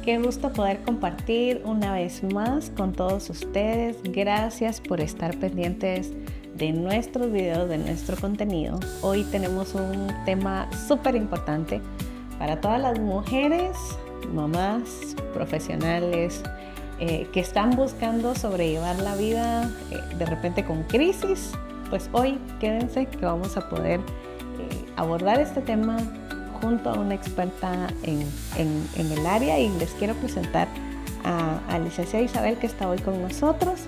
Qué gusto poder compartir una vez más con todos ustedes. Gracias por estar pendientes de nuestros videos, de nuestro contenido. Hoy tenemos un tema súper importante para todas las mujeres, mamás, profesionales que están buscando sobrellevar la vida de repente con crisis. Pues hoy quédense que vamos a poder abordar este tema junto a una experta en el área, y les quiero presentar a licenciada Isabel, que está hoy con nosotros.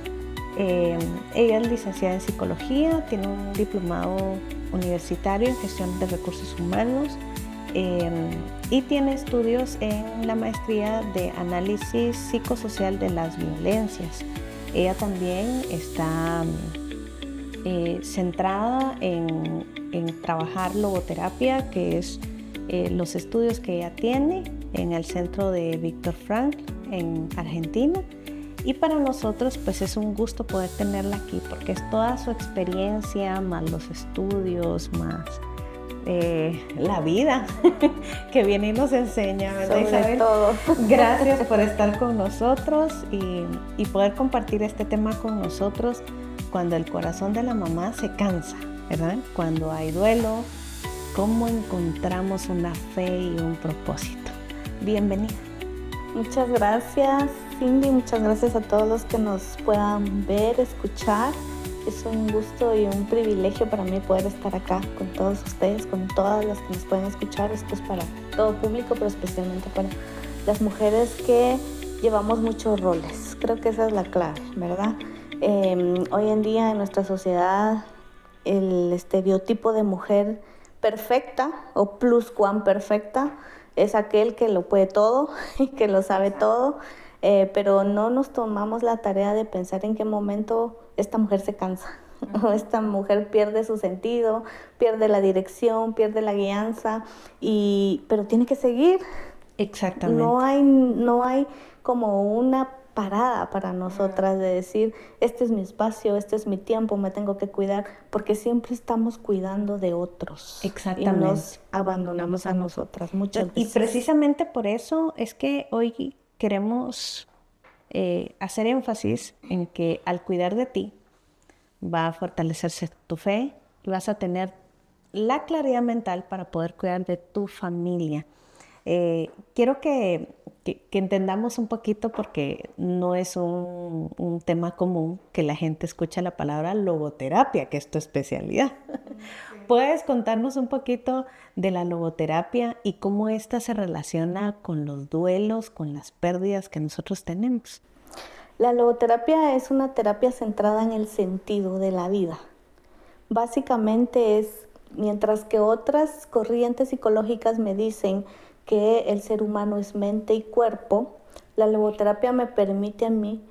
Ella es licenciada en psicología, tiene un diplomado universitario en gestión de recursos humanos y tiene estudios en la maestría de análisis psicosocial de las violencias. Ella también está centrada en trabajar logoterapia, que es los estudios que ella tiene en el centro de Viktor Frankl en Argentina. Y para nosotros pues es un gusto poder tenerla aquí, porque es toda su experiencia, más los estudios, más la vida que viene y nos enseña, ¿verdad, sobre Isabel? Todo. Gracias por estar con nosotros y poder compartir este tema con nosotros cuando el corazón de la mamá se cansa, ¿verdad? Cuando hay duelo, ¿cómo encontramos una fe y un propósito? Bienvenida. Muchas gracias, Cindy. Muchas gracias a todos los que nos puedan ver, escuchar. Es un gusto y un privilegio para mí poder estar acá con todos ustedes, con todas las que nos pueden escuchar. Esto es para todo público, pero especialmente para las mujeres que llevamos muchos roles. Creo que esa es la clave, ¿verdad? Hoy en día en nuestra sociedad el estereotipo de mujer perfecta o pluscuamperfecta es aquel que lo puede todo y que lo sabe todo, pero no nos tomamos la tarea de pensar en qué momento esta mujer se cansa. Esta mujer pierde su sentido, pierde la dirección, pierde la guianza, pero tiene que seguir. Exactamente. No hay como una parada para nosotras de decir, este es mi espacio, este es mi tiempo, me tengo que cuidar, porque siempre estamos cuidando de otros. Exactamente. Y nos abandonamos a nosotras muchas veces. Y precisamente por eso es que hoy queremos hacer énfasis en que al cuidar de ti va a fortalecerse tu fe y vas a tener la claridad mental para poder cuidar de tu familia. Quiero que entendamos un poquito, porque no es un tema común que la gente escucha la palabra logoterapia, que es tu especialidad. Sí. ¿Puedes contarnos un poquito de la logoterapia y cómo esta se relaciona con los duelos, con las pérdidas que nosotros tenemos? La logoterapia es una terapia centrada en el sentido de la vida. Básicamente mientras que otras corrientes psicológicas me dicen que el ser humano es mente y cuerpo, la logoterapia me permite a mí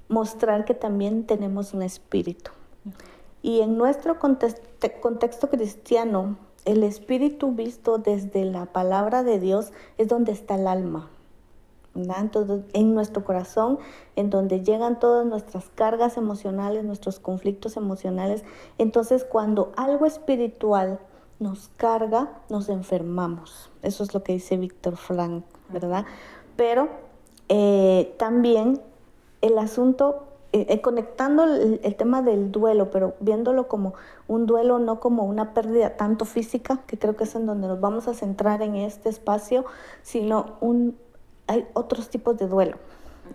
mostrar que también tenemos un espíritu. Y en nuestro contexto cristiano, el espíritu visto desde la palabra de Dios es donde está el alma, ¿verdad? Entonces, en nuestro corazón, en donde llegan todas nuestras cargas emocionales, nuestros conflictos emocionales. Entonces, cuando algo espiritual nos carga, nos enfermamos. Eso es lo que dice Viktor Frankl, ¿verdad? Pero también el asunto, conectando el tema del duelo, pero viéndolo como un duelo, no como una pérdida tanto física, que creo que es en donde nos vamos a centrar en este espacio, sino hay otros tipos de duelo.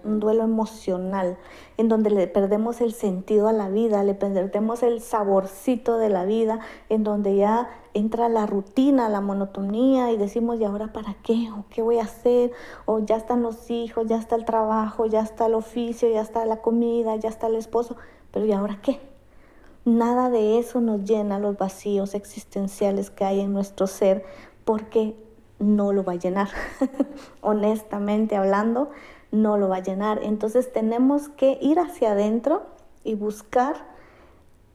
Un duelo emocional, en donde le perdemos el sentido a la vida, le perdemos el saborcito de la vida, en donde ya entra la rutina, la monotonía, y decimos, ¿y ahora para qué? ¿O qué voy a hacer? O ya están los hijos, ya está el trabajo, ya está el oficio, ya está la comida, ya está el esposo, pero ¿y ahora qué? Nada de eso nos llena los vacíos existenciales que hay en nuestro ser, porque no lo va a llenar. Honestamente hablando, no lo va a llenar. Entonces tenemos que ir hacia adentro y buscar,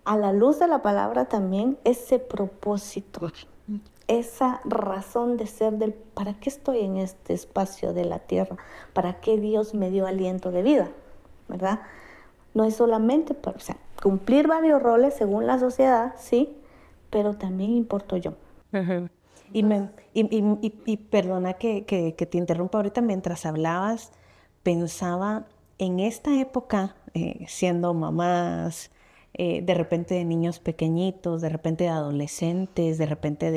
a la luz de la palabra también, ese propósito, esa razón de ser del para qué estoy en este espacio de la tierra, para qué Dios me dio aliento de vida, ¿verdad? No es solamente para, cumplir varios roles según la sociedad, sí, pero también importo yo. Uh-huh. Y perdona que te interrumpa ahorita, mientras hablabas, pensaba en esta época, siendo mamás, de repente de niños pequeñitos, de repente de adolescentes, de repente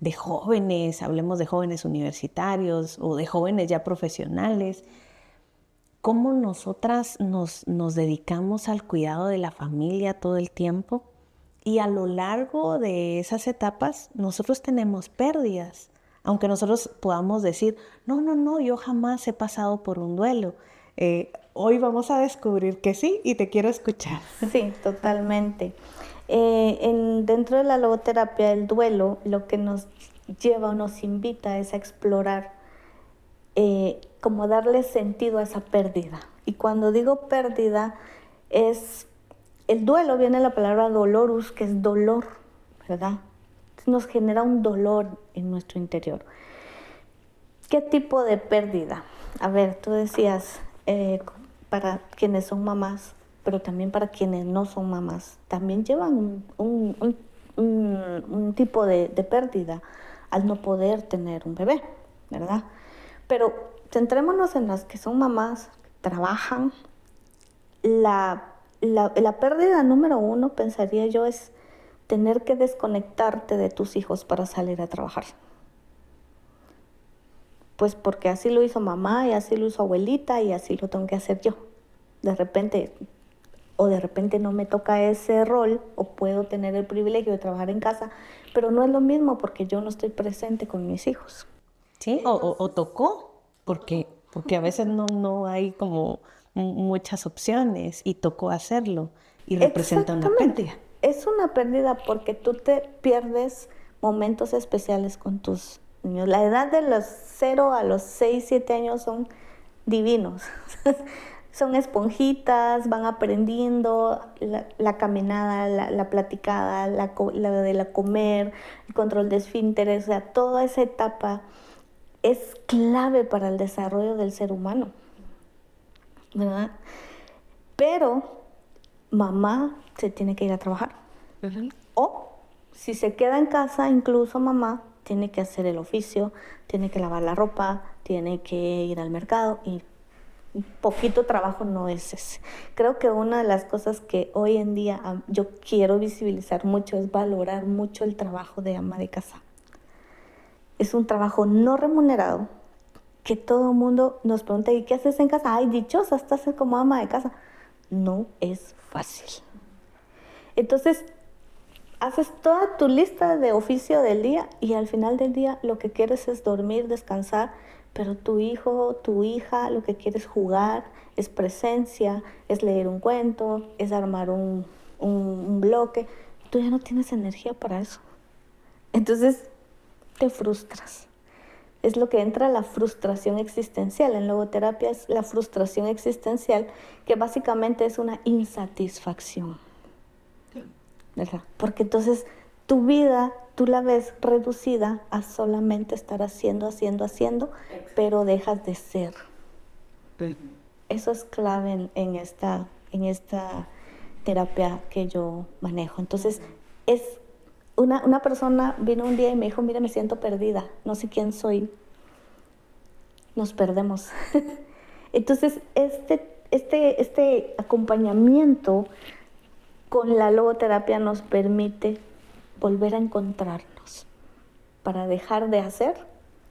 de jóvenes, hablemos de jóvenes universitarios o de jóvenes ya profesionales, cómo nosotras nos dedicamos al cuidado de la familia todo el tiempo. Y a lo largo de esas etapas, nosotros tenemos pérdidas. Aunque nosotros podamos decir, no, yo jamás he pasado por un duelo. Hoy vamos a descubrir que sí y te quiero escuchar. Sí, totalmente. Dentro de la logoterapia, el duelo, lo que nos lleva o nos invita es a explorar, como darle sentido a esa pérdida. Y cuando digo pérdida, el duelo viene de la palabra dolorus, que es dolor, ¿verdad? Nos genera un dolor en nuestro interior. ¿Qué tipo de pérdida? A ver, tú decías, para quienes son mamás, pero también para quienes no son mamás, también llevan un tipo de pérdida al no poder tener un bebé, ¿verdad? Pero centrémonos en las que son mamás, trabajan. La pérdida número uno, pensaría yo, es tener que desconectarte de tus hijos para salir a trabajar. Pues porque así lo hizo mamá y así lo hizo abuelita y así lo tengo que hacer yo. De repente no me toca ese rol o puedo tener el privilegio de trabajar en casa, pero no es lo mismo porque yo no estoy presente con mis hijos. Sí, o tocó, porque a veces no hay como muchas opciones y tocó hacerlo y representa una pérdida. Es una pérdida porque tú te pierdes momentos especiales con tus niños. La edad de los 0 a los 6, 7 años son divinos. Son esponjitas, van aprendiendo la caminada, la platicada, la de la comer, el control de esfínteres, o sea, toda esa etapa es clave para el desarrollo del ser humano, ¿verdad? Pero mamá se tiene que ir a trabajar. Uh-huh. O si se queda en casa, incluso mamá tiene que hacer el oficio, tiene que lavar la ropa, tiene que ir al mercado y poquito trabajo no es ese. Creo que una de las cosas que hoy en día yo quiero visibilizar mucho es valorar mucho el trabajo de ama de casa. Es un trabajo no remunerado que todo el mundo nos pregunta, ¿y qué haces en casa? Ay, dichosa, estás como ama de casa. No es fácil. Entonces, haces toda tu lista de oficio del día y al final del día lo que quieres es dormir, descansar, pero tu hijo, tu hija, lo que quiere es jugar, es presencia, es leer un cuento, es armar un bloque. Tú ya no tienes energía para eso. Entonces, te frustras. Es lo que entra la frustración existencial. En logoterapia es la frustración existencial, que básicamente es una insatisfacción, ¿verdad? Porque entonces tu vida, tú la ves reducida a solamente estar haciendo, pero dejas de ser. Eso es clave en esta terapia que yo manejo. Entonces, es una persona vino un día y me dijo, mira, me siento perdida, no sé quién soy. Nos perdemos. Entonces, este acompañamiento con la logoterapia nos permite volver a encontrarnos para dejar de hacer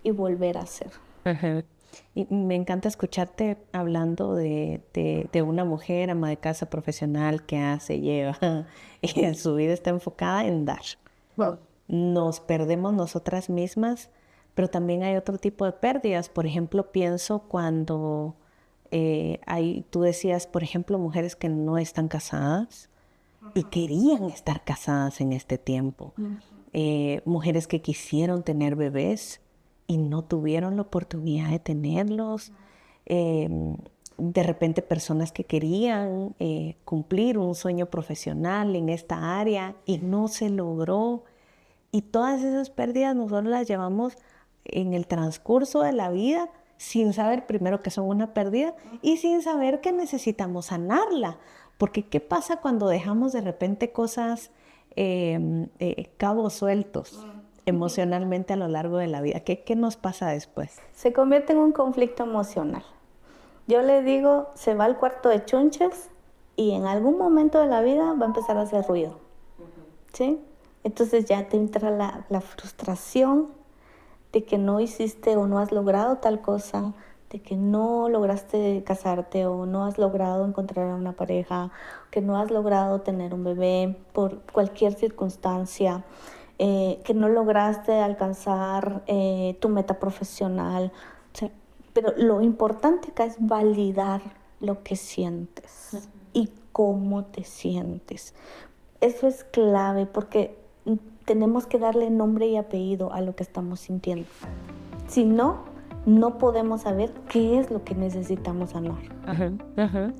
y volver a hacer. Uh-huh. Y me encanta escucharte hablando de una mujer ama de casa profesional que hace, lleva y en su vida está enfocada en dar. Wow. Nos perdemos nosotras mismas, pero también hay otro tipo de pérdidas. Por ejemplo, pienso cuando tú decías, por ejemplo, mujeres que no están casadas y querían estar casadas en este tiempo. Mujeres que quisieron tener bebés y no tuvieron la oportunidad de tenerlos. De repente personas que querían cumplir un sueño profesional en esta área y no se logró. Y todas esas pérdidas nosotros las llevamos en el transcurso de la vida sin saber primero que son una pérdida y sin saber que necesitamos sanarla. Porque ¿qué pasa cuando dejamos de repente cosas, cabos sueltos? emocionalmente a lo largo de la vida? ¿Qué nos pasa después? Se convierte en un conflicto emocional. Yo le digo, se va al cuarto de chunches y en algún momento de la vida va a empezar a hacer ruido. ¿Sí? Entonces ya te entra la frustración de que no hiciste o no has logrado tal cosa, de que no lograste casarte o no has logrado encontrar a una pareja, que no has logrado tener un bebé por cualquier circunstancia, que no lograste alcanzar tu meta profesional. O sea, pero lo importante acá es validar lo que sientes y cómo te sientes. Eso es clave porque tenemos que darle nombre y apellido a lo que estamos sintiendo. Si no, no podemos saber qué es lo que necesitamos sanar.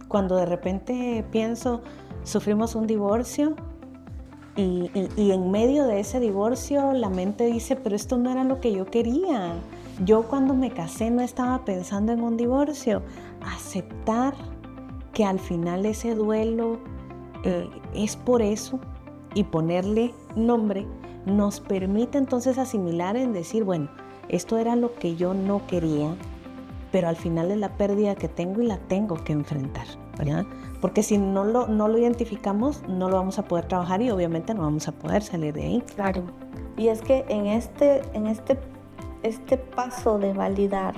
Cuando de repente pienso, sufrimos un divorcio y en medio de ese divorcio la mente dice, pero esto no era lo que yo quería. Yo cuando me casé no estaba pensando en un divorcio. Aceptar que al final ese duelo es por eso y ponerle nombre nos permite entonces asimilar en decir, bueno, esto era lo que yo no quería, pero al final es la pérdida que tengo y la tengo que enfrentar, ¿verdad? Porque si no lo identificamos, no lo vamos a poder trabajar y obviamente no vamos a poder salir de ahí. Claro. Y es que en este paso de validar,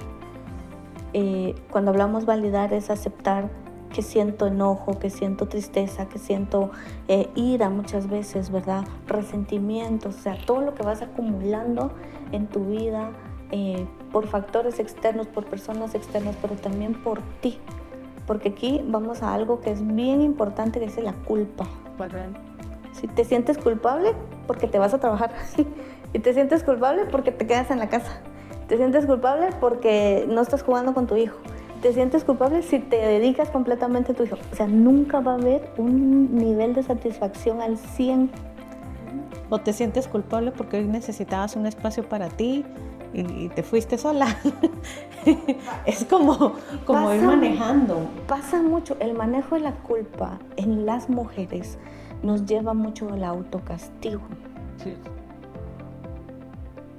cuando hablamos validar es aceptar que siento enojo, que siento tristeza, que siento ira muchas veces, ¿verdad? Resentimientos, o sea, todo lo que vas acumulando en tu vida por factores externos, por personas externas, pero también por ti. Porque aquí vamos a algo que es bien importante, que es la culpa. Si te sientes culpable, porque te vas a trabajar. Y te sientes culpable porque te quedas en la casa. Te sientes culpable porque no estás jugando con tu hijo. Te sientes culpable si te dedicas completamente a tu hijo. O sea, nunca va a haber un nivel de satisfacción al 100. O te sientes culpable porque hoy necesitabas un espacio para ti y te fuiste sola. Es como ir manejando. Pasa mucho. El manejo de la culpa en las mujeres nos lleva mucho al autocastigo. Sí.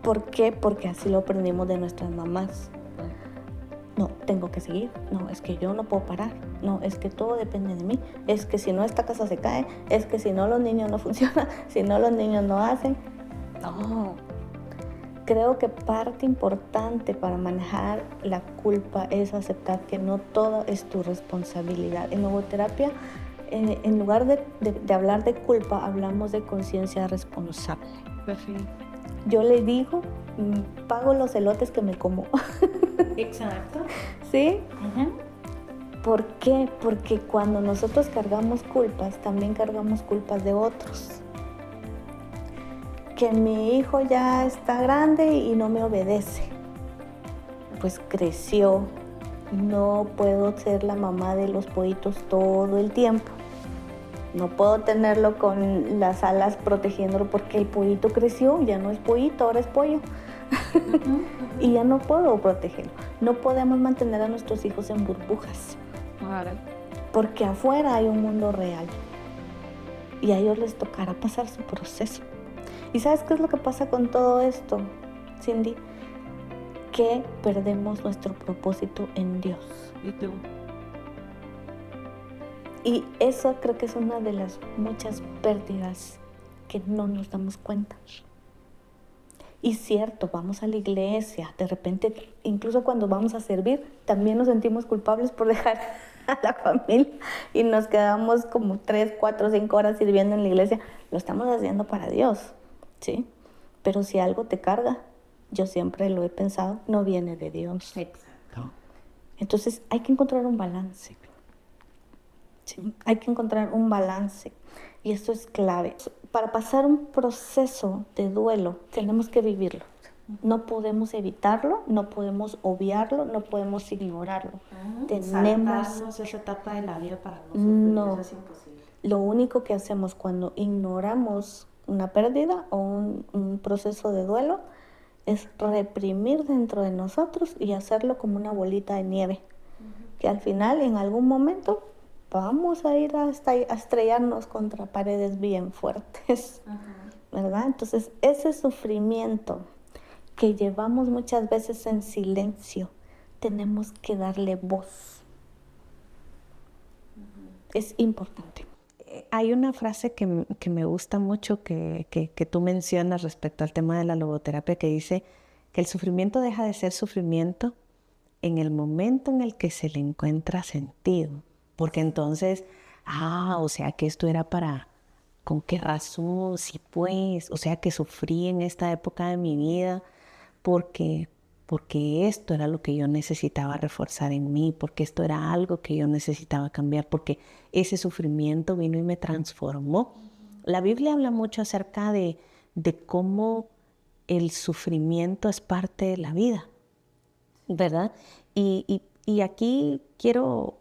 ¿Por qué? Porque así lo aprendimos de nuestras mamás. No, tengo que seguir. No, es que yo no puedo parar. No, es que todo depende de mí. Es que si no esta casa se cae. Es que si no los niños no funcionan. Si no los niños no hacen. No. Creo que parte importante para manejar la culpa es aceptar que no todo es tu responsabilidad. En logoterapia, en lugar de hablar de culpa, hablamos de conciencia responsable. Perfecto. Yo le digo, pago los elotes que me como. Exacto. ¿Sí? ¿Por qué? Porque cuando nosotros cargamos culpas, también cargamos culpas de otros. Que mi hijo ya está grande y no me obedece. Pues creció. No puedo ser la mamá de los pollitos todo el tiempo. No puedo tenerlo con las alas protegiéndolo porque el pollito creció, ya no es pollito, ahora es pollo. Y ya no puedo protegerlo. No podemos mantener a nuestros hijos en burbujas. Porque afuera hay un mundo real. Y a ellos les tocará pasar su proceso. ¿Y sabes qué es lo que pasa con todo esto, Cindy? Que perdemos nuestro propósito en Dios. ¿Y tú? Y eso creo que es una de las muchas pérdidas que no nos damos cuenta. Y cierto, vamos a la iglesia, de repente, incluso cuando vamos a servir, también nos sentimos culpables por dejar a la familia y nos quedamos como 3, 4, 5 horas sirviendo en la iglesia. Lo estamos haciendo para Dios, ¿sí? Pero si algo te carga, yo siempre lo he pensado, no viene de Dios. Exacto. Entonces hay que encontrar un balance. Sí, hay que encontrar un balance y esto es clave. Para pasar un proceso de duelo tenemos que vivirlo. No podemos evitarlo, no podemos obviarlo, no podemos ignorarlo. Tenemos saltarnos esa etapa de la vida para nosotros. No. Eso es imposible. Lo único que hacemos cuando ignoramos una pérdida o un proceso de duelo es reprimir dentro de nosotros y hacerlo como una bolita de nieve. Que al final, en algún momento, vamos a ir a estrellarnos contra paredes bien fuertes. ¿verdad? Entonces, ese sufrimiento que llevamos muchas veces en silencio, tenemos que darle voz. Es importante. Hay una frase que me gusta mucho que tú mencionas respecto al tema de la logoterapia, que dice que el sufrimiento deja de ser sufrimiento en el momento en el que se le encuentra sentido. Porque entonces, o sea que esto era para, ¿con qué razón? Sí, pues, o sea que sufrí en esta época de mi vida porque esto era lo que yo necesitaba reforzar en mí, porque esto era algo que yo necesitaba cambiar, porque ese sufrimiento vino y me transformó. La Biblia habla mucho acerca de cómo el sufrimiento es parte de la vida, ¿verdad? Y aquí quiero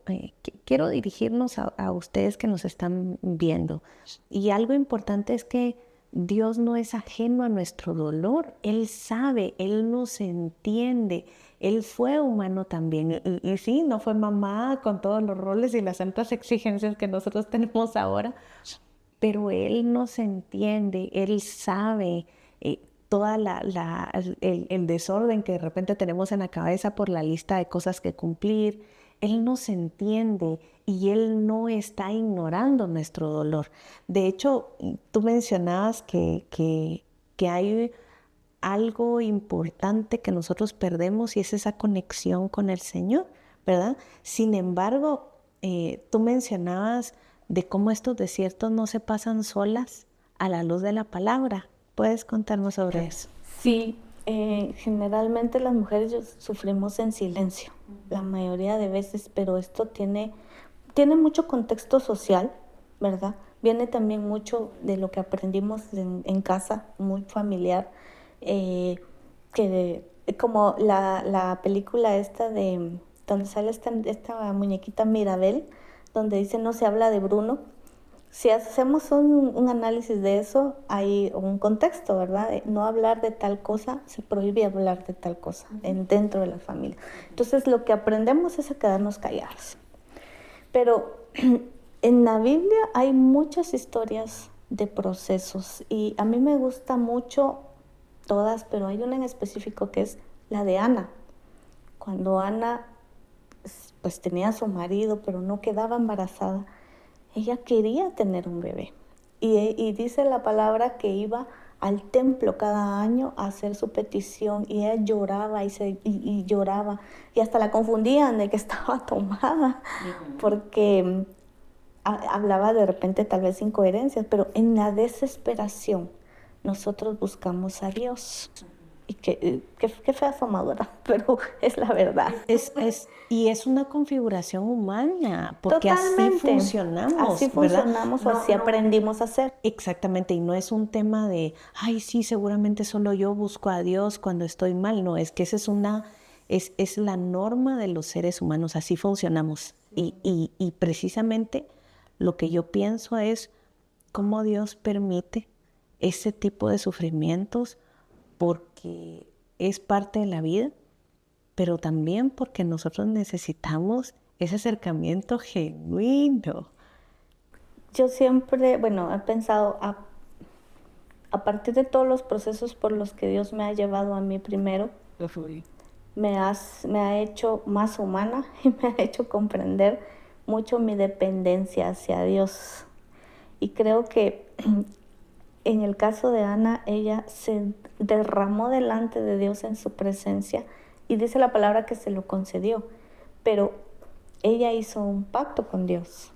dirigirnos a ustedes que nos están viendo. Y algo importante es que Dios no es ajeno a nuestro dolor. Él sabe, Él nos entiende. Él fue humano también. Y sí, no fue mamá con todos los roles y las altas exigencias que nosotros tenemos ahora, pero Él nos entiende, Él sabe toda el desorden que de repente tenemos en la cabeza por la lista de cosas que cumplir. Él nos entiende y Él no está ignorando nuestro dolor. De hecho, tú mencionabas que hay algo importante que nosotros perdemos y es esa conexión con el Señor, ¿verdad? Sin embargo, tú mencionabas de cómo estos desiertos no se pasan solas a la luz de la palabra. ¿Puedes contarnos sobre eso? Sí, generalmente las mujeres sufrimos en silencio, la mayoría de veces, pero esto tiene mucho contexto social, ¿verdad? Viene también mucho de lo que aprendimos en casa, muy familiar, que como la película esta de donde sale esta muñequita Mirabel, donde dice no se habla de Bruno. Si hacemos un análisis de eso, hay un contexto, ¿verdad? De no hablar de tal cosa, se prohíbe hablar de tal cosa dentro de la familia. Entonces lo que aprendemos es a quedarnos callados. Pero en la Biblia hay muchas historias de procesos y a mí me gusta mucho todas, pero hay una en específico que es la de Ana. Cuando Ana pues tenía a su marido, pero no quedaba embarazada, ella quería tener un bebé. Y dice la palabra que iba al templo cada año a hacer su petición y ella lloraba y lloraba y hasta la confundían de que estaba tomada porque hablaba de repente tal vez incoherencias, pero en la desesperación nosotros buscamos a Dios. Y qué fea fumadora, pero es la verdad. Y es una configuración humana, porque Totalmente. así funcionamos. Así ¿verdad? funcionamos o así aprendimos a hacer. Exactamente, y no es un tema de, ay, sí, seguramente solo yo busco a Dios cuando estoy mal. No, es que esa es la norma de los seres humanos, así funcionamos. Y precisamente lo que yo pienso es cómo Dios permite ese tipo de sufrimientos, porque es parte de la vida, pero también porque nosotros necesitamos ese acercamiento genuino. Yo siempre, he pensado, a partir de todos los procesos por los que Dios me ha llevado a mí primero, me ha hecho más humana y me ha hecho comprender mucho mi dependencia hacia Dios. Y creo que en el caso de Ana, ella se derramó delante de Dios en su presencia y dice la palabra que se lo concedió, pero ella hizo un pacto con Dios.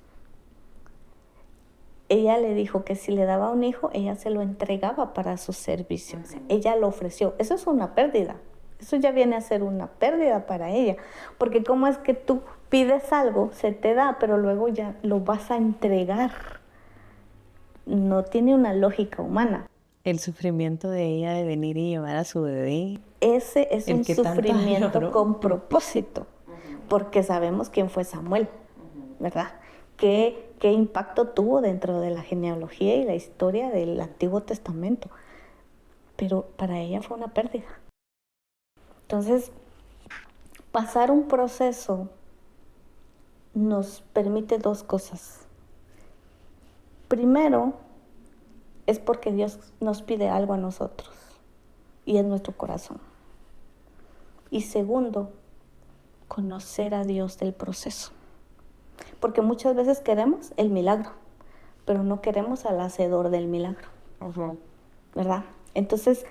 Ella le dijo que si le daba un hijo, ella se lo entregaba para su servicio. O sea, ella lo ofreció. Eso es una pérdida. Eso ya viene a ser una pérdida para ella. Porque cómo es que tú pides algo, se te da, pero luego ya lo vas a entregar. No tiene una lógica humana. El sufrimiento de ella de venir y llevar a su bebé. Ese es un sufrimiento con propósito. Porque sabemos quién fue Samuel, ¿verdad? ¿Qué impacto tuvo dentro de la genealogía y la historia del Antiguo Testamento? Pero para ella fue una pérdida. Entonces, pasar un proceso nos permite dos cosas. Primero, es porque Dios nos pide algo a nosotros y es nuestro corazón. Y segundo, conocer a Dios del proceso. Porque muchas veces queremos el milagro, pero no queremos al hacedor del milagro. ¿Verdad? Entonces,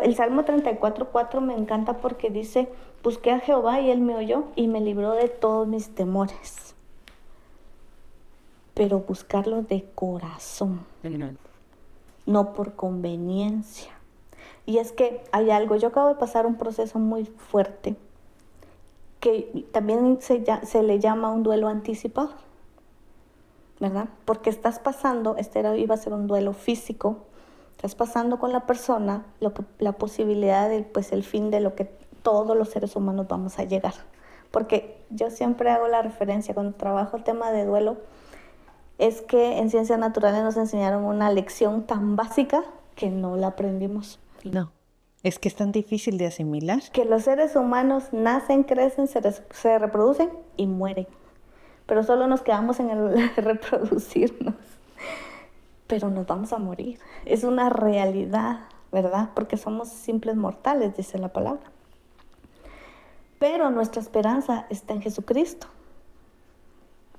el Salmo 34:4 me encanta porque dice: busqué a Jehová y Él me oyó y me libró de todos mis temores. Pero buscarlo de corazón, no por conveniencia. Y es que hay algo, yo acabo de pasar un proceso muy fuerte que también se le llama un duelo anticipado, ¿verdad? Porque estás pasando, iba a ser un duelo físico, estás pasando con la persona la posibilidad de, pues, el fin de lo que todos los seres humanos vamos a llegar. Porque yo siempre hago la referencia cuando trabajo el tema de duelo, es que en ciencias naturales nos enseñaron una lección tan básica que no la aprendimos. No, es que es tan difícil de asimilar. Que los seres humanos nacen, crecen, se reproducen y mueren. Pero solo nos quedamos en el reproducirnos. Pero nos vamos a morir. Es una realidad, ¿verdad? Porque somos simples mortales, dice la palabra. Pero nuestra esperanza está en Jesucristo.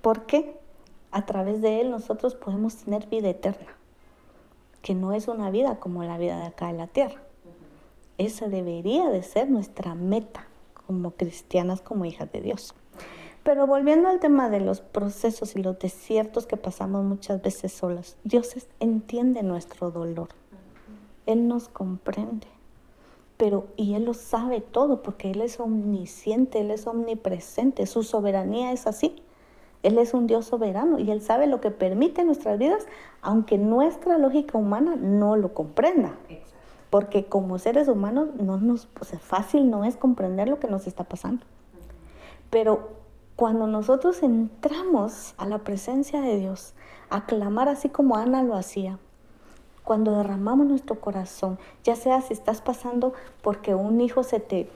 ¿Por qué? A través de Él nosotros podemos tener vida eterna. Que no es una vida como la vida de acá en la tierra. Esa debería de ser nuestra meta como cristianas, como hijas de Dios. Pero volviendo al tema de los procesos y los desiertos que pasamos muchas veces solos, Dios entiende nuestro dolor. Él nos comprende. Y Él lo sabe todo porque Él es omnisciente, Él es omnipresente. Su soberanía es así. Él es un Dios soberano y Él sabe lo que permite en nuestras vidas, aunque nuestra lógica humana no lo comprenda. Porque como seres humanos fácil no es comprender lo que nos está pasando. Pero cuando nosotros entramos a la presencia de Dios, a clamar así como Ana lo hacía, cuando derramamos nuestro corazón, ya sea si estás pasando porque un hijo se te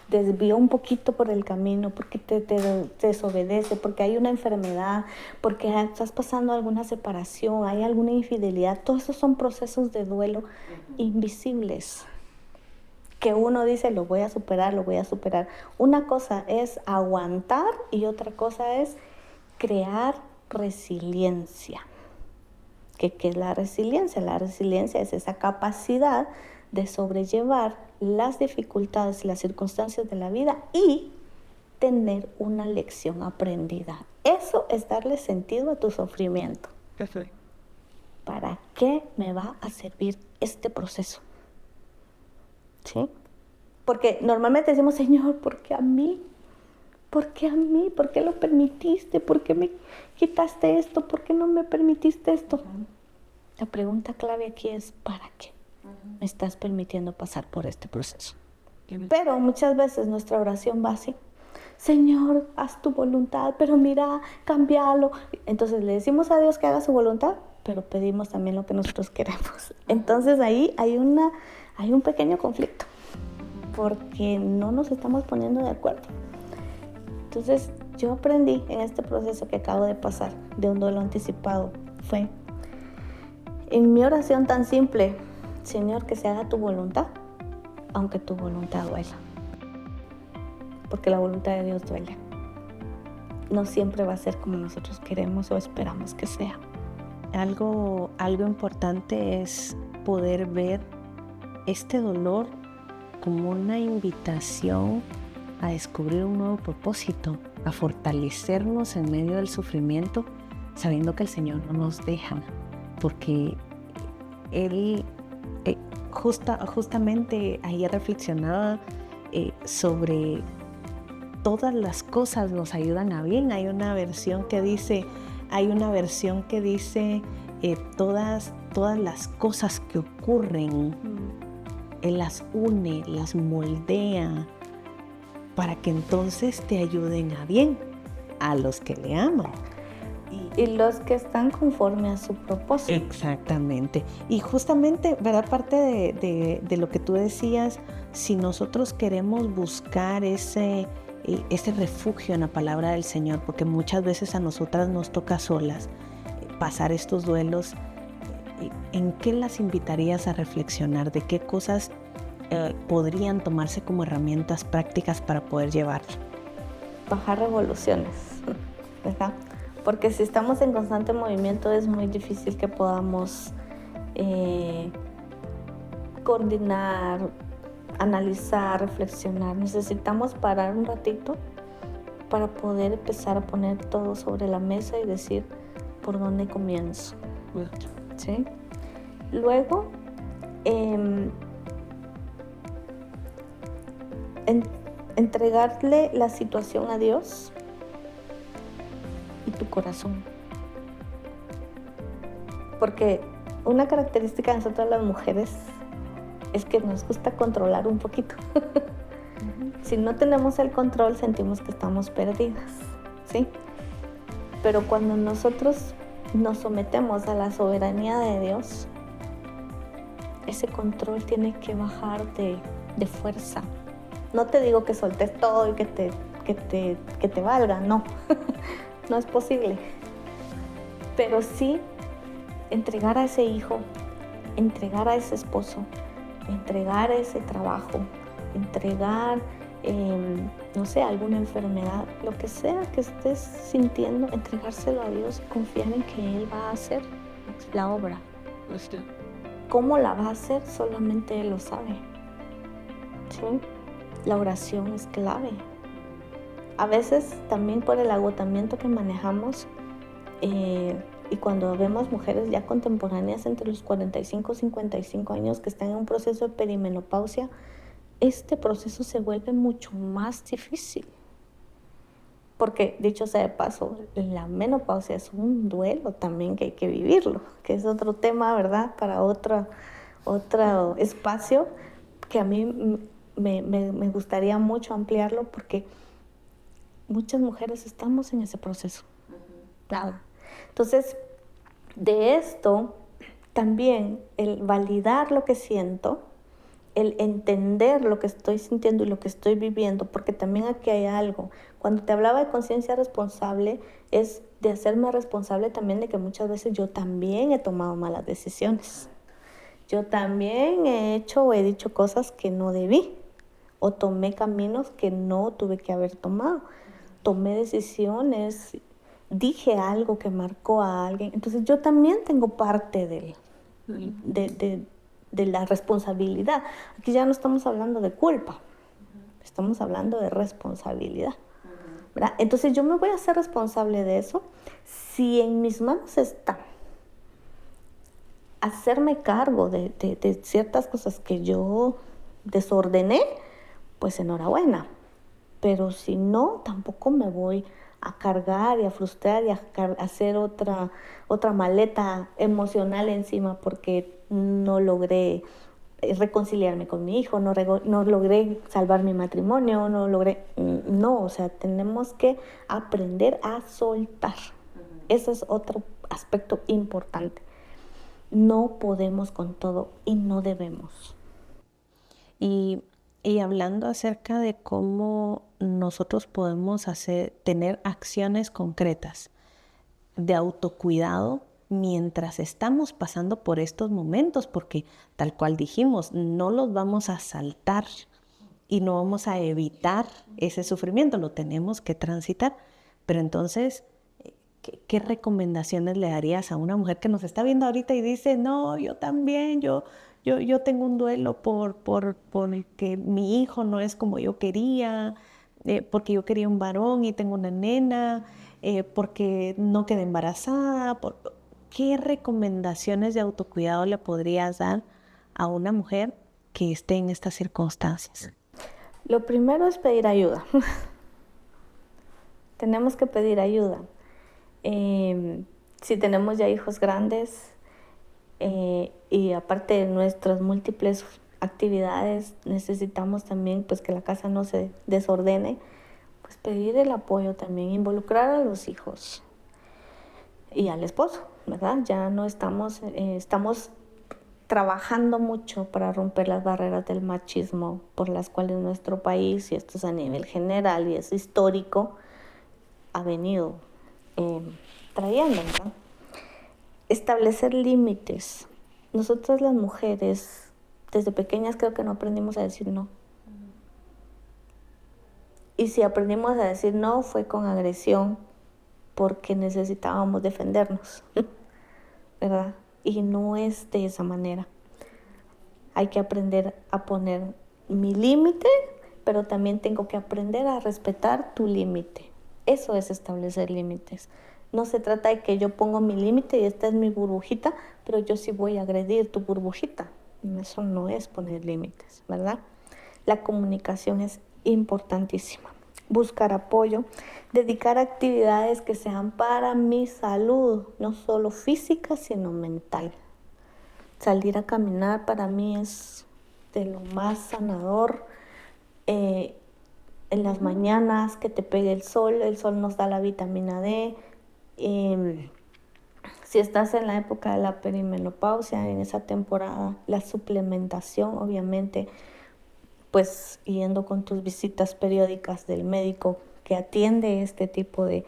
desvió un poquito por el camino, porque te desobedece, porque hay una enfermedad, porque estás pasando alguna separación, hay alguna infidelidad, todos esos son procesos de duelo invisibles que uno dice, lo voy a superar. Una cosa es aguantar y otra cosa es crear resiliencia. ¿Qué es la resiliencia? La resiliencia es esa capacidad de sobrellevar las dificultades y las circunstancias de la vida y tener una lección aprendida. Eso es darle sentido a tu sufrimiento. ¿Para qué me va a servir este proceso? ¿Sí? Porque normalmente decimos, Señor, ¿por qué a mí? ¿Por qué a mí? ¿Por qué lo permitiste? ¿Por qué me quitaste esto? ¿Por qué no me permitiste esto? La pregunta clave aquí es, ¿para qué me estás permitiendo pasar por este proceso? Pero muchas veces nuestra oración va así. Señor, haz tu voluntad, pero mira, cámbialo. Entonces le decimos a Dios que haga su voluntad, pero pedimos también lo que nosotros queremos. Entonces ahí hay un pequeño conflicto, porque no nos estamos poniendo de acuerdo. Entonces yo aprendí en este proceso que acabo de pasar de un duelo anticipado, fue en mi oración tan simple, Señor, que se haga tu voluntad, aunque tu voluntad duela. Porque la voluntad de Dios duele. No siempre va a ser como nosotros queremos o esperamos que sea. Algo importante es poder ver este dolor como una invitación a descubrir un nuevo propósito, a fortalecernos en medio del sufrimiento, sabiendo que el Señor no nos deja, porque Él justamente ayer reflexionaba sobre todas las cosas nos ayudan a bien. Hay una versión que dice todas las cosas que ocurren, Él las une, las moldea, para que entonces te ayuden a bien, a los que le aman. Y los que están conforme a su propósito. Exactamente. Y justamente, ¿verdad? Parte de lo que tú decías, si nosotros queremos buscar ese refugio en la palabra del Señor, porque muchas veces a nosotras nos toca solas pasar estos duelos, ¿en qué las invitarías a reflexionar? ¿De qué cosas podrían tomarse como herramientas prácticas para poder llevarlo? Bajar revoluciones, ¿verdad? Porque si estamos en constante movimiento es muy difícil que podamos coordinar, analizar, reflexionar. Necesitamos parar un ratito para poder empezar a poner todo sobre la mesa y decir por dónde comienzo. ¿Sí? Luego, entregarle la situación a Dios y tu corazón. Porque una característica de nosotras las mujeres es que nos gusta controlar un poquito. Si no tenemos el control, sentimos que estamos perdidas, ¿sí? Pero cuando nosotros nos sometemos a la soberanía de Dios, ese control tiene que bajar de fuerza. No te digo que soltes todo y que te valga, no. No es posible. Pero sí entregar a ese hijo, entregar a ese esposo, entregar ese trabajo, entregar, no sé, alguna enfermedad, lo que sea que estés sintiendo, entregárselo a Dios y confiar en que Él va a hacer la obra. ¿Cómo la va a hacer? Solamente Él lo sabe. ¿Sí? La oración es clave. A veces también por el agotamiento que manejamos, y cuando vemos mujeres ya contemporáneas entre los 45 y 55 años que están en un proceso de perimenopausia, este proceso se vuelve mucho más difícil. Porque, dicho sea de paso, la menopausia es un duelo también que hay que vivirlo, que es otro tema, ¿verdad? Para otro espacio que a mí me gustaría mucho ampliarlo porque muchas mujeres estamos en ese proceso. Nada. Entonces, de esto también el validar lo que siento, el entender lo que estoy sintiendo y lo que estoy viviendo, porque también aquí hay algo. Cuando te hablaba de conciencia responsable, es de hacerme responsable también de que muchas veces yo también he tomado malas decisiones. Yo también he hecho o he dicho cosas que no debí, o tomé caminos que no tuve que haber tomado. Tomé decisiones, dije algo que marcó a alguien. Entonces yo también tengo parte de la responsabilidad. Aquí ya no estamos hablando de culpa, estamos hablando de responsabilidad, ¿verdad? Entonces yo me voy a hacer responsable de eso. Si en mis manos está hacerme cargo de ciertas cosas que yo desordené, pues enhorabuena. Pero si no, tampoco me voy a cargar y a frustrar y a hacer otra maleta emocional encima porque no logré reconciliarme con mi hijo, no logré salvar mi matrimonio, No, o sea, tenemos que aprender a soltar. Ese es otro aspecto importante. No podemos con todo y no debemos. Y hablando acerca de cómo nosotros podemos tener acciones concretas de autocuidado mientras estamos pasando por estos momentos, porque tal cual dijimos, no los vamos a saltar y no vamos a evitar ese sufrimiento, lo tenemos que transitar. Pero entonces, ¿qué recomendaciones le darías a una mujer que nos está viendo ahorita y dice, no, yo también, yo tengo un duelo por que mi hijo no es como yo quería, porque yo quería un varón y tengo una nena, porque no quedé embarazada? ¿Qué recomendaciones de autocuidado le podrías dar a una mujer que esté en estas circunstancias? Lo primero es pedir ayuda. Tenemos que pedir ayuda. Si tenemos ya hijos grandes, y aparte de nuestras múltiples actividades, necesitamos también pues que la casa no se desordene, pues pedir el apoyo también, involucrar a los hijos y al esposo, ¿verdad? Ya no estamos trabajando mucho para romper las barreras del machismo por las cuales nuestro país, y esto es a nivel general y es histórico, ha venido trayendo, ¿verdad? Establecer límites Nosotras las mujeres, desde pequeñas creo que no aprendimos a decir no. Y si aprendimos a decir no fue con agresión porque necesitábamos defendernos, ¿verdad? Y no es de esa manera. Hay que aprender a poner mi límite, pero también tengo que aprender a respetar tu límite. Eso es establecer límites. No se trata de que yo pongo mi límite y esta es mi burbujita, pero yo sí voy a agredir tu burbujita. Eso no es poner límites, ¿verdad? La comunicación es importantísima. Buscar apoyo, dedicar actividades que sean para mi salud, no solo física, sino mental. Salir a caminar para mí es de lo más sanador. En las mañanas que te pegue el sol nos da la vitamina D. Si estás en la época de la perimenopausia, en esa temporada, la suplementación, obviamente, pues yendo con tus visitas periódicas del médico que atiende este tipo de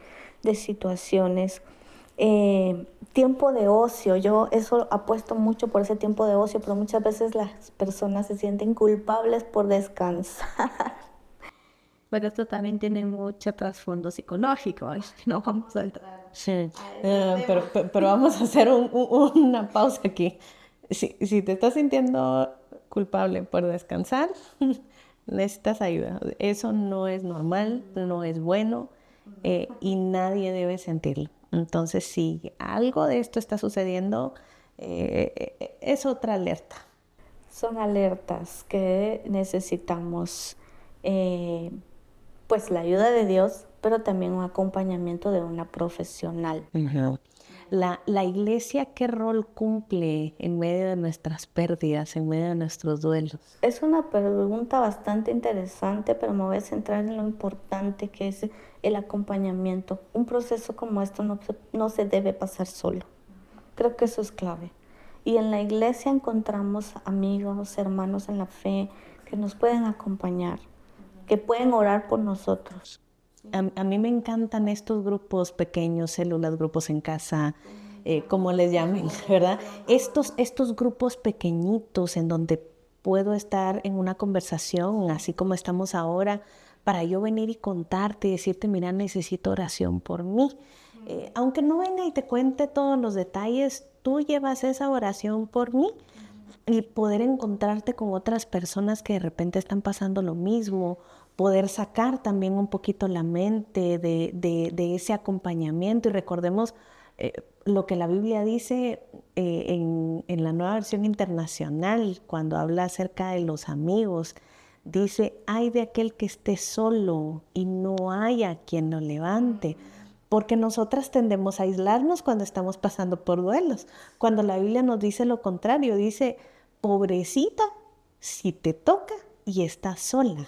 situaciones. Tiempo de ocio, yo eso apuesto mucho por ese tiempo de ocio, pero muchas veces las personas se sienten culpables por descansar. Pero esto también tiene mucho trasfondo psicológico, ¿eh? No vamos a entrar. Sí, pero vamos a hacer una pausa aquí. Si te estás sintiendo culpable por descansar, necesitas ayuda. Eso no es normal, no es bueno y nadie debe sentirlo. Entonces, si algo de esto está sucediendo, es otra alerta. Son alertas que necesitamos, pues la ayuda de Dios, pero también un acompañamiento de una profesional. Uh-huh. La iglesia, ¿qué rol cumple en medio de nuestras pérdidas, en medio de nuestros duelos? Es una pregunta bastante interesante, pero me voy a centrar en lo importante que es el acompañamiento. Un proceso como esto no se debe pasar solo. Creo que eso es clave. Y en la iglesia encontramos amigos, hermanos en la fe que nos pueden acompañar, que pueden orar por nosotros. A mí me encantan estos grupos pequeños, células, grupos en casa, como les llamen, ¿verdad? Estos grupos pequeñitos en donde puedo estar en una conversación, así como estamos ahora, para yo venir y contarte y decirte, mira, necesito oración por mí. Aunque no venga y te cuente todos los detalles, tú llevas esa oración por mí y poder encontrarte con otras personas que de repente están pasando lo mismo, poder sacar también un poquito la mente de ese acompañamiento. Y recordemos lo que la Biblia dice en la Nueva Versión Internacional, cuando habla acerca de los amigos, dice, ay de aquel que esté solo y no haya quien lo levante. Porque nosotras tendemos a aislarnos cuando estamos pasando por duelos. Cuando la Biblia nos dice lo contrario, dice, pobrecita, si te toca y estás sola.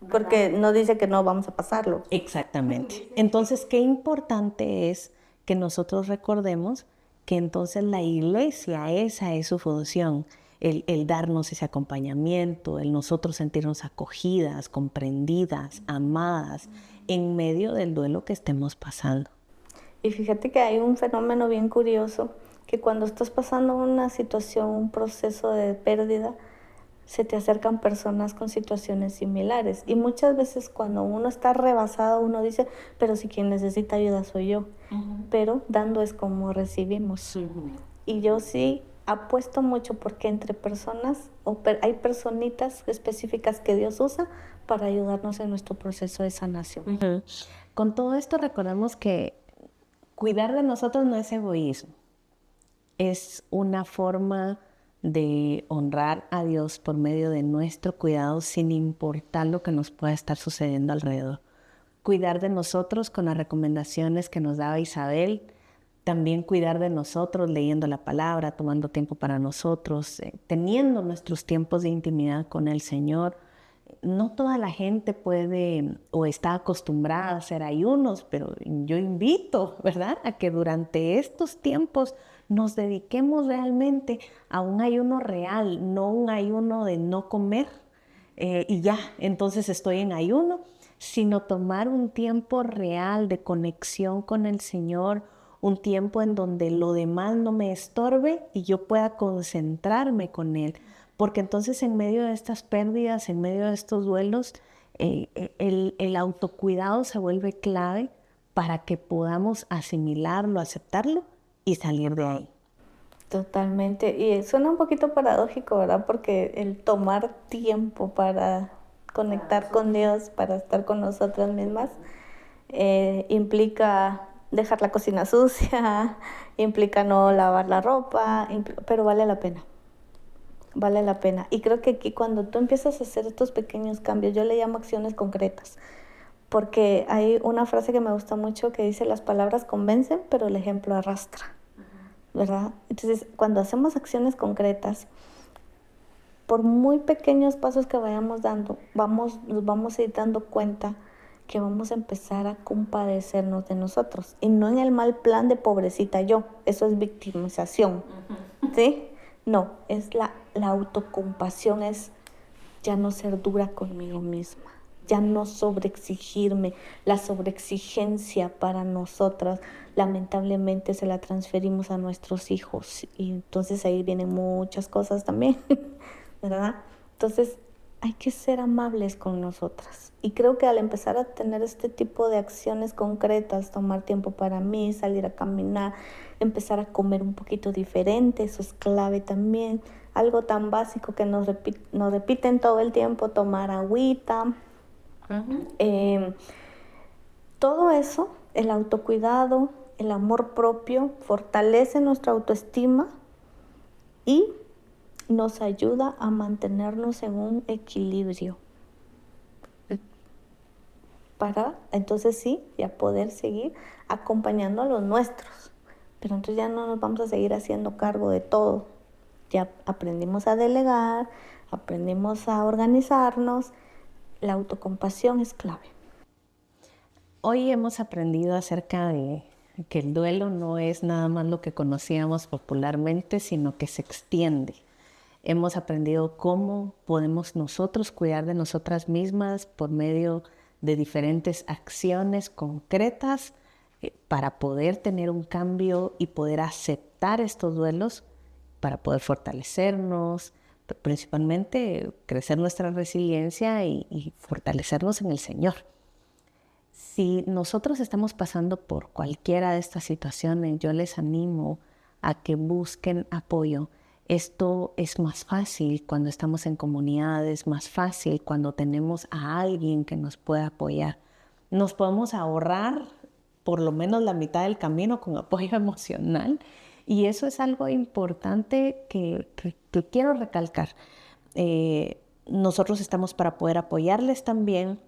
Porque no dice que no vamos a pasarlo. Exactamente. Entonces, qué importante es que nosotros recordemos que entonces la iglesia, esa es su función, el darnos ese acompañamiento, el nosotros sentirnos acogidas, comprendidas, amadas, en medio del duelo que estemos pasando. Y fíjate que hay un fenómeno bien curioso, que cuando estás pasando una situación, un proceso de pérdida, se te acercan personas con situaciones similares. Y muchas veces cuando uno está rebasado, uno dice, pero si quien necesita ayuda soy yo. Uh-huh. Pero dando es como recibimos. Uh-huh. Y yo sí apuesto mucho porque entre personas, hay personitas específicas que Dios usa para ayudarnos en nuestro proceso de sanación. Uh-huh. Con todo esto recordamos que cuidar de nosotros no es egoísmo. Es una forma de honrar a Dios por medio de nuestro cuidado sin importar lo que nos pueda estar sucediendo alrededor. Cuidar de nosotros con las recomendaciones que nos daba Isabel, también cuidar de nosotros leyendo la palabra, tomando tiempo para nosotros, teniendo nuestros tiempos de intimidad con el Señor. No toda la gente puede o está acostumbrada a hacer ayunos, pero yo invito, ¿verdad?, a que durante estos tiempos nos dediquemos realmente a un ayuno real, no un ayuno de no comer y ya, entonces estoy en ayuno, sino tomar un tiempo real de conexión con el Señor, un tiempo en donde lo demás no me estorbe y yo pueda concentrarme con Él. Porque entonces en medio de estas pérdidas, en medio de estos duelos, el autocuidado se vuelve clave para que podamos asimilarlo, aceptarlo y salir de ahí. Totalmente. Y suena un poquito paradójico, ¿verdad? Porque el tomar tiempo para conectar con Dios, para estar con nosotras mismas, implica dejar la cocina sucia, implica no lavar la ropa, pero vale la pena. Vale la pena. Y creo que aquí cuando tú empiezas a hacer estos pequeños cambios, yo le llamo acciones concretas, porque hay una frase que me gusta mucho que dice: las palabras convencen, pero el ejemplo arrastra, ¿verdad? Entonces, cuando hacemos acciones concretas, por muy pequeños pasos que vayamos dando, nos vamos a ir dando cuenta que vamos a empezar a compadecernos de nosotros. Y no en el mal plan de pobrecita yo, eso es victimización, ¿sí? No, es la autocompasión, es ya no ser dura conmigo misma, ya no sobreexigirme. La sobreexigencia para nosotras, lamentablemente, se la transferimos a nuestros hijos. Y entonces ahí vienen muchas cosas también, ¿verdad? Entonces hay que ser amables con nosotras. Y creo que al empezar a tener este tipo de acciones concretas, tomar tiempo para mí, salir a caminar, empezar a comer un poquito diferente, eso es clave también. Algo tan básico que nos repiten todo el tiempo: tomar agüita. Todo eso, el autocuidado, el amor propio, fortalece nuestra autoestima y nos ayuda a mantenernos en un equilibrio para entonces sí, ya poder seguir acompañando a los nuestros. Pero entonces ya no nos vamos a seguir haciendo cargo de todo. Ya aprendimos a delegar, aprendimos a organizarnos. La autocompasión es clave. Hoy hemos aprendido acerca de que el duelo no es nada más lo que conocíamos popularmente, sino que se extiende. Hemos aprendido cómo podemos nosotros cuidar de nosotras mismas por medio de diferentes acciones concretas para poder tener un cambio y poder aceptar estos duelos, para poder fortalecernos, principalmente crecer nuestra resiliencia y fortalecernos en el Señor. Si nosotros estamos pasando por cualquiera de estas situaciones, yo les animo a que busquen apoyo. Esto es más fácil cuando estamos en comunidades, más fácil cuando tenemos a alguien que nos pueda apoyar. Nos podemos ahorrar por lo menos la mitad del camino con apoyo emocional, y eso es algo importante que quiero recalcar. Nosotros estamos para poder apoyarles también,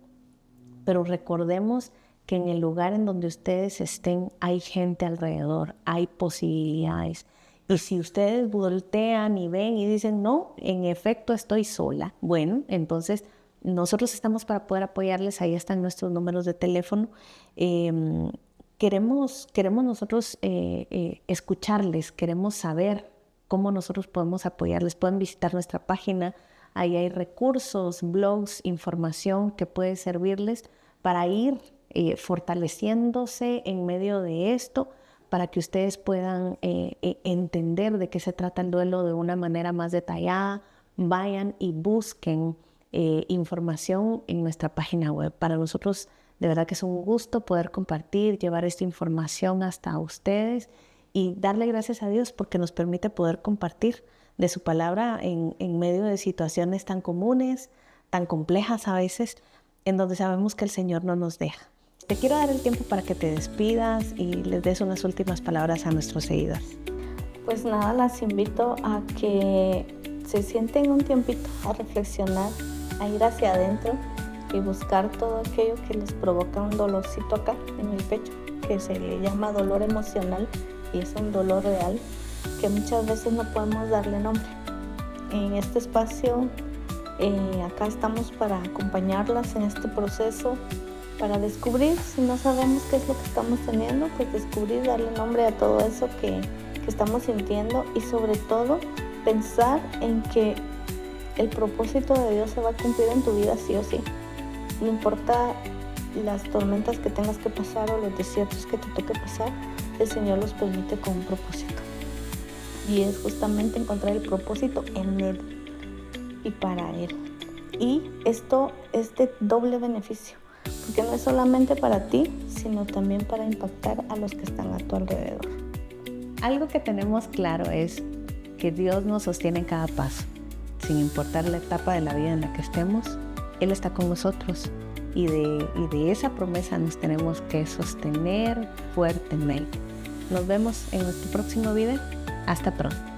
pero recordemos que en el lugar en donde ustedes estén hay gente alrededor, hay posibilidades. Y si ustedes voltean y ven y dicen: no, en efecto estoy sola, bueno, entonces nosotros estamos para poder apoyarles. Ahí están nuestros números de teléfono. Queremos nosotros escucharles, queremos saber cómo nosotros podemos apoyarles. Pueden visitar nuestra página, ahí hay recursos, blogs, información que puede servirles para ir fortaleciéndose en medio de esto, para que ustedes puedan entender de qué se trata el duelo de una manera más detallada. Vayan y busquen información en nuestra página web. Para nosotros de verdad que es un gusto poder compartir, llevar esta información hasta ustedes y darle gracias a Dios porque nos permite poder compartir de su palabra en medio de situaciones tan comunes, tan complejas a veces, en donde sabemos que el Señor no nos deja. Te quiero dar el tiempo para que te despidas y les des unas últimas palabras a nuestros seguidores. Pues nada, las invito a que se sienten un tiempito a reflexionar, a ir hacia adentro y buscar todo aquello que les provoca un dolorcito acá en el pecho, que se le llama dolor emocional y es un dolor real que muchas veces no podemos darle nombre. En este espacio, acá estamos para acompañarlas en este proceso, para descubrir, si no sabemos qué es lo que estamos teniendo, pues descubrir, darle nombre a todo eso que estamos sintiendo y sobre todo pensar en que el propósito de Dios se va a cumplir en tu vida sí o sí. No importa las tormentas que tengas que pasar o los desiertos que te toque pasar, el Señor los permite con un propósito. Y es justamente encontrar el propósito en Él y para Él. Y esto es de doble beneficio, porque no es solamente para ti, sino también para impactar a los que están a tu alrededor. Algo que tenemos claro es que Dios nos sostiene en cada paso. Sin importar la etapa de la vida en la que estemos, Él está con nosotros. Y de esa promesa nos tenemos que sostener fuertemente. Nos vemos en nuestro próximo video. Hasta pronto.